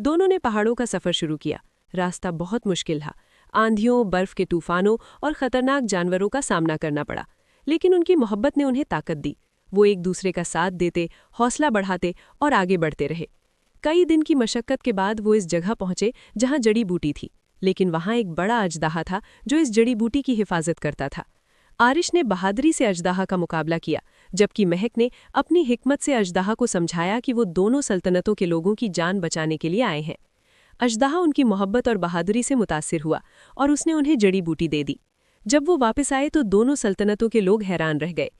दोनों ने पहाड़ों का सफ़र शुरू किया। रास्ता बहुत मुश्किल था। आंधियों, बर्फ के तूफानों और खतरनाक जानवरों का सामना करना पड़ा, लेकिन उनकी मोहब्बत ने उन्हें ताकत दी। वो एक दूसरे का साथ देते, हौसला बढ़ाते और आगे बढ़ते रहे। कई दिन की मशक्कत के बाद वो इस जगह पहुंचे जहां जड़ी बूटी थी, लेकिन वहां एक बड़ा अजदाहा था जो इस जड़ी बूटी की हिफाजत करता था। आरिश ने बहादुरी से अजदाहा का मुकाबला किया, जबकि महक ने अपनी हिकमत से अजदाहा को समझाया कि वो दोनों सल्तनतों के लोगों की जान बचाने के लिए आए हैं। अजदाहा उनकी मोहब्बत और बहादुरी से मुतासिर हुआ और उसने उन्हें जड़ी बूटी दे दी। जब वो वापस आए तो दोनों सल्तनतों के लोग हैरान रह गए।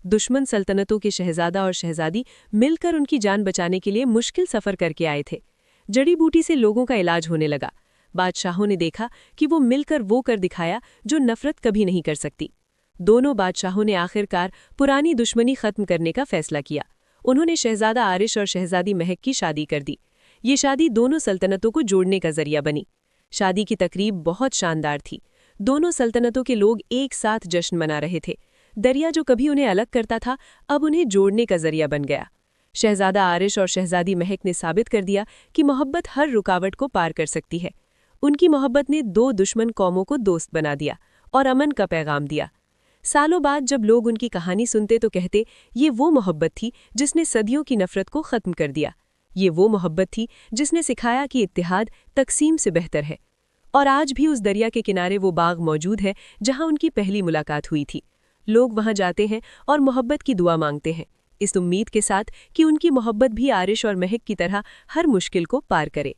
दुश्मन सल्तनतों के शहजादा और शहजादी मिलकर उनकी जान बचाने के लिए मुश्किल सफ़र करके आए थे। जड़ी बूटी से लोगों का इलाज होने लगा। बादशाहों ने देखा कि वो मिलकर वो कर दिखाया जो नफरत कभी नहीं कर सकती। दोनों बादशाहों ने आखिरकार पुरानी दुश्मनी खत्म करने का फैसला किया। उन्होंने शहजादा आरिश और शहजादी महक की शादी कर दी। ये शादी दोनों सल्तनतों को जोड़ने का जरिया बनी। शादी की तकरीब बहुत शानदार थी। दोनों सल्तनतों के लोग एक साथ जश्न मना रहे थे। दरिया जो कभी उन्हें अलग करता था, अब उन्हें जोड़ने का जरिया बन गया। शहजादा आरिश और शहजादी महक ने साबित कर दिया कि मोहब्बत हर रुकावट को पार कर सकती है। उनकी मोहब्बत ने दो दुश्मन कौमों को दोस्त बना दिया और अमन का पैगाम दिया। सालों बाद जब लोग उनकी कहानी सुनते तो कहते, ये वो मोहब्बत थी जिसने सदियों की नफरत को खत्म कर दिया। ये वो मोहब्बत थी जिसने सिखाया कि इत्तेहाद तकसीम से बेहतर है। और आज भी उस दरिया के किनारे वो बाग मौजूद है जहां उनकी पहली मुलाकात हुई थी। लोग वहां जाते हैं और मोहब्बत की दुआ मांगते हैं, इस उम्मीद के साथ कि उनकी मोहब्बत भी आरिश और महक की तरह हर मुश्किल को पार करे।